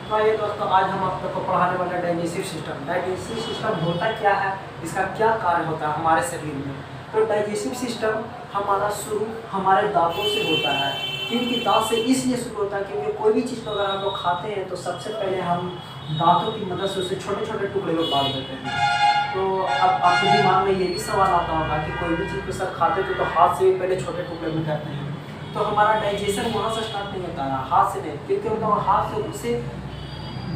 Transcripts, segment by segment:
तो आइए दोस्तों, आज हम आप लोग को पढ़ाने वाले डाइजेस्टिव सिस्टम। डाइजेस्टिव सिस्टम होता क्या है, इसका क्या कार्य होता है हमारे शरीर में। तो डाइजेस्टिव सिस्टम हमारा शुरू हमारे दांतों से होता है, क्योंकि दांत से इसलिए शुरू होता है क्योंकि कोई भी चीज़ को अगर हम लोग खाते हैं तो सबसे पहले हम दांतों की मदद से उसे छोटे छोटे टुकड़े में बांट देते हैं। तो अब आपके दिमाग में ये भी सवाल आता होगा कि कोई भी चीज़ को सर खाते थे तो हाथ से भी पहले छोटे टुकड़े में करते हैं। तो हमारा डाइजेशन वहाँ से स्टार्ट नहीं होता है, हाथ से नहीं, क्योंकि हम लोग हाथ से उसे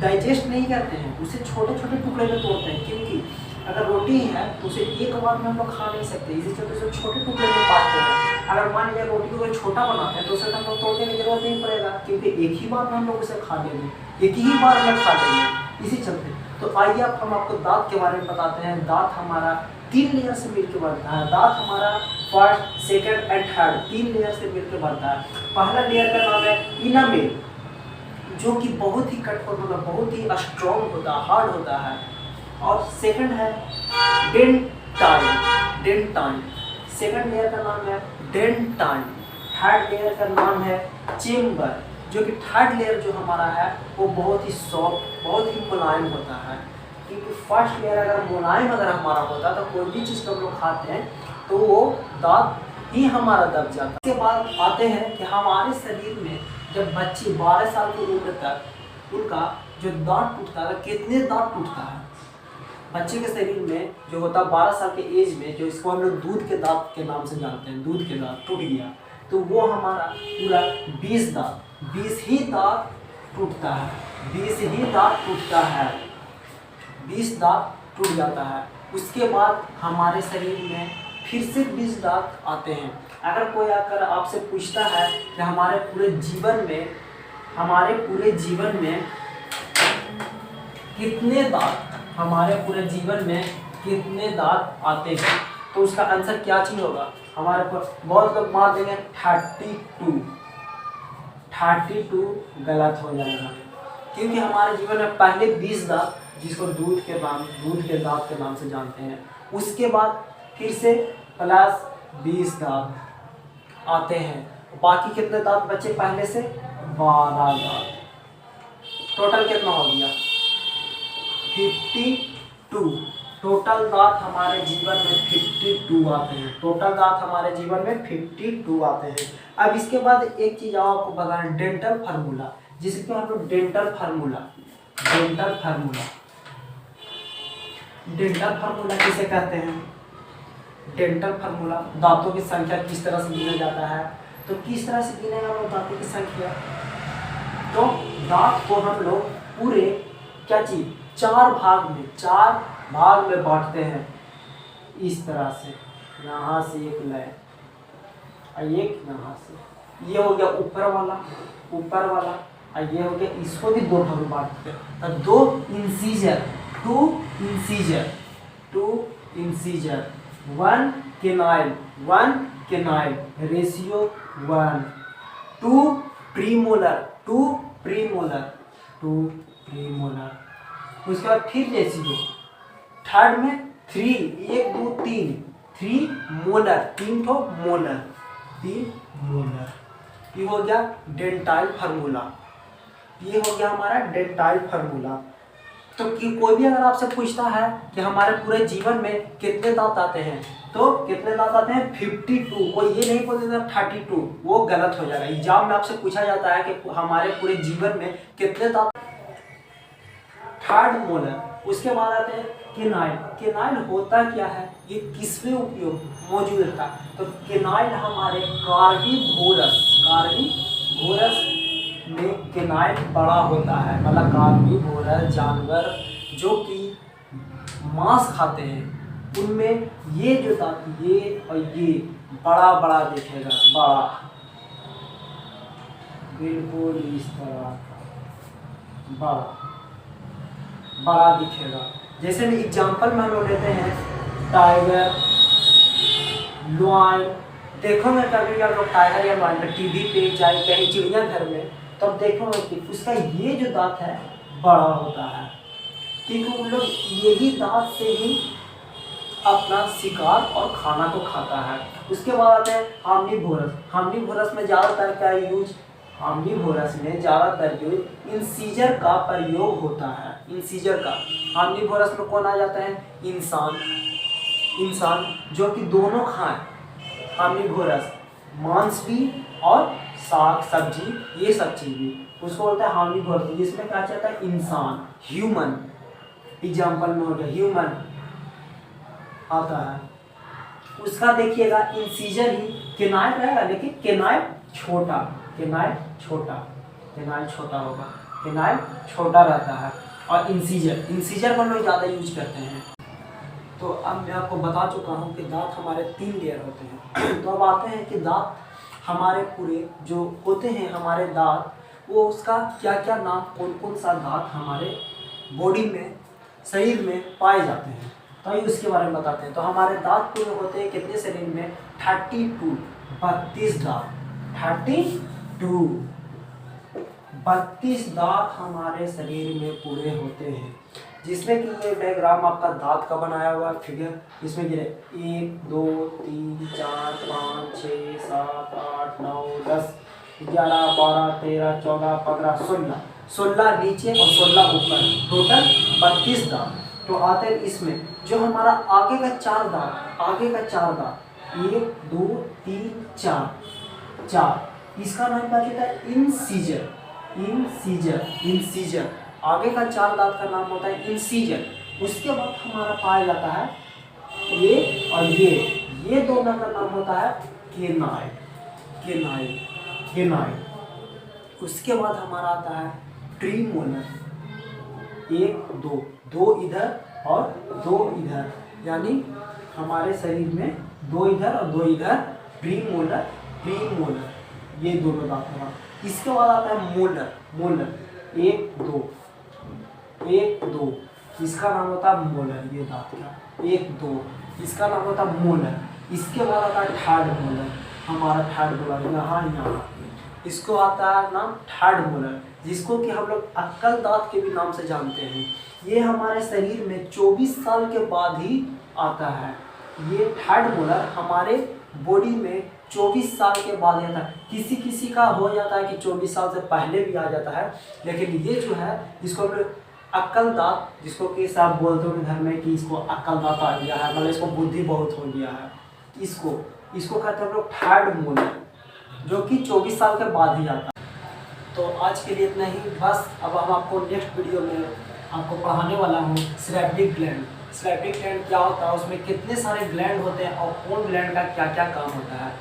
डाइजेस्ट नहीं करते हैं, उसे छोटे छोटे टुकड़े में तोड़ते हैं। क्योंकि अगर रोटी है तो उसे एक बार में हम लोग खा नहीं सकते, इसी चलते उसे छोटे टुकड़े में काटते हैं। अगर मान लीजिए रोटी को कोई छोटा बनाते हैं तो उसे हम लोग तोड़ने की जरूरत नहीं पड़ेगा, क्योंकि एक ही बार में हम लोग उसे खा लेंगे, एक ही बार में खा लेंगे, इसी चलते। तो आइए अब हम आपको दांत के बारे में बताते हैं। दांत हमारा 3 लेयर से मिलकर बनता है। दांत हमारा first, second and third 3 layer से मिलकर बनता है। पहला लेयर का नाम है इनामेल, जो कि बहुत ही कठोर मतलब बहुत ही स्ट्रॉन्ग होता है, हार्ड होता है। और सेकंड है डेंटाइन। डेंटाइन सेकंड लेयर का नाम है डेंटाइन। थर्ड लेयर का नाम है चेम्बर, जो कि थर्ड लेयर जो हमारा है वो बहुत ही सॉफ्ट, बहुत ही मुलायम होता है। क्योंकि फर्स्ट लेयर अगर मुलायम अगर हमारा होता तो कोई भी चीज़ को हम लोग खाते हैं तो वो दांत ही हमारा दब जाता है। इसके बाद आते हैं कि हमारे शरीर में जब बच्चे 12 साल की उम्र तक उनका जो दांत टूटता है, कितने दांत टूटता है बच्चे के शरीर में जो होता है 12 साल के एज में, जो इसको हम लोग दूध के दांत के नाम से जानते हैं, दूध के दांत टूट गया तो वो हमारा पूरा 20 ही दांत टूटता है, 20 ही दांत टूटता है, 20 दांत टूट जाता है। उसके बाद हमारे शरीर में फिर से 20 दांत आते हैं। अगर कोई आकर आपसे पूछता है कि हमारे पूरे जीवन में कितने दांत, हमारे पूरे जीवन में कितने दांत आते हैं, तो उसका आंसर क्या चीज़ होगा। हमारे पर बहुत लोग मार देंगे 32 गलत हो जाएगा, क्योंकि हमारे जीवन में पहले 20 दांत, जिसको दूध के दांत के नाम से जानते हैं, उसके बाद फिर से प्लस 20 दांत आते हैं। बाकी कितने दांत बचे पहले से, 12 दांत। टोटल कितना हो गया, 52। टोटल दांत हमारे जीवन में 52 आते हैं। टोटल दांत हमारे जीवन में 52 आते हैं। अब इसके बाद एक चीज़ आपको बताना, डेंटल फार्मूला, जिसको हम लोग डेंटल फार्मूला किसे कहते हैं। डेंटल फार्मूला, दांतों की संख्या किस तरह से गिना जाता है। तो किस तरह से गिनेगा हम लोग दांतों की संख्या, तो दांत को हम लोग पूरे क्या चीज 4 भाग में बांटते हैं। इस तरह से यहाँ से एक लय और एक यहाँ से, ये हो गया ऊपर वाला और ये हो गया, इसको भी 2 भाग में बांटते हैं। तो 2 इंसीजर 1 केनाइल रेशियो 1, 2 प्रीमोलर। उसके बाद फिर रेशियो, थर्ड में 3 1 2 3 मोलर, 3 मोलर। ये हो गया डेंटाइल फार्मूला, ये हो गया हमारा डेंटाइल फार्मूला। तो कि कोई भी अगर आपसे पूछता है कि हमारे पूरे जीवन में कितने दांत आते हैं, तो कितने दांत आते हैं 52, कोई ये नहीं बोलेगा 32, वो गलत हो जाएगा। एग्जाम में आपसे पूछा जाता है कि हमारे पूरे जीवन में कितने दांत। Third molar. उसके बाद आते हैं केनाइल। केनाइल होता क्या है, ये किसमें उपयोग मौजूद रहता है, तो केनाइल हमारे कार्निवोरस में केनाइल बड़ा होता है। मतलब कार्निवोरस जानवर जो कि मांस खाते हैं, उनमें ये जो दांत, ये और ये बड़ा दिखेगा, बिल्कुल इस तरह का बड़ा दिखेगा। जैसे में एग्जाम्पल में हम लोग लेते हैं टाइगर, लॉयन। देखो मैं कभी आप लोग टाइगर या लॉयन पर टीवी पे चाहे कहीं चिड़ियाघर में, तब देखो कि उसका ये जो दांत है बड़ा होता है, क्योंकि उन लोग यही दांत से ही अपना शिकार और खाना को खाता है। उसके बाद आते हैं हार्निवोरस। हार्निवोरस में ज़्यादातर क्या यूज ऑमनीवोरस में ज़्यादातर जो इंसीजर का प्रयोग होता है, इंसीजर का। ऑमनीवोरस में कौन आ जाता है? इंसान जो कि दोनों खाएं। ऑमनीवोरस मांस भी और साग सब्जी ये सब चीज़ भी, उसको बोलता है ऑमनीवोरस, जिसमें क्या चाहता है? इंसान, ह्यूमन। एग्जाम्पल में हो गया ह्यूमन आता है। उसका देखिएगा इंसीजर ही केनाइट रहेगा, लेकिन केनाइट छोटा, केनाइट होगा, केनाइट छोटा रहता है। और इंसीजर को लोग ज़्यादा यूज करते हैं। तो अब मैं आपको बता चुका हूँ कि दांत हमारे 3 लेयर होते हैं। तो अब आते हैं कि दांत हमारे पूरे जो होते हैं हमारे दांत, वो उसका क्या क्या नाम, कौन कौन सा दांत हमारे बॉडी में, शरीर में पाए जाते हैं, तो ये उसके बारे में बताते हैं। तो हमारे दांत पूरे होते हैं कितने शरीर में? 32 दांत, 32 दांत हमारे शरीर में पूरे होते हैं। जिसमें कि ये डायग्राम आपका दांत का बनाया हुआ फिगर, इसमें गिरे 1 2 3 4 5 6 7 8 9 10 11 12 13 14 15 16 नीचे और 16 ऊपर, टोटल 32 दांत। तो आते हैं इसमें जो हमारा आगे का 4 दांत, 1 2 3 4, इसका नाम क्या कहता है? इंसीजर। आगे का 4 दांत का नाम होता है इंसीजर। उसके बाद हमारा पाया जाता है ये और ये दोनों का नाम होता है केनाइड। उसके बाद हमारा आता है प्रीमोलर, 1 2, 2 इधर और 2 इधर, यानी हमारे शरीर में 2 इधर और 2 इधर, प्रीमोलर, ये दोनों दांत हैं। इसके बाद आता है मोलर, 1 2, इसका नाम होता है मोलर, ये दांत का 1 2, इसका नाम होता है मोलर। इसके बाद आता है थर्ड मोलर, हमारा थर्ड मोलर यहाँ, इसको आता है नाम थर्ड मोलर, जिसको कि हम लोग अक्कल दांत के भी नाम से जानते हैं। ये हमारे शरीर में 24 साल के बाद ही आता है। ये थर्ड मोलर हमारे बॉडी में 24 साल के बाद आता है। किसी का हो जाता है कि 24 साल से पहले भी आ जाता है, लेकिन ये जो है इसको हम लोग अक्कल दांत, जिसको कि सब बोलते हैं घर में कि इसको अक्कल दांत आ गया है, मतलब इसको बुद्धि बहुत हो गया है, इसको कहते हैं हम लोग थर्ड मोलर, जो कि 24 साल के बाद ही आता है। तो आज के लिए इतना ही बस। अब हम आपको नेक्स्ट वीडियो में आपको पढ़ाने वाला हूँ सिनेप्टिक ग्लैंड क्या होता है, उसमें कितने सारे ग्लैंड होते हैं और कौन ग्लैंड का क्या क्या काम होता है।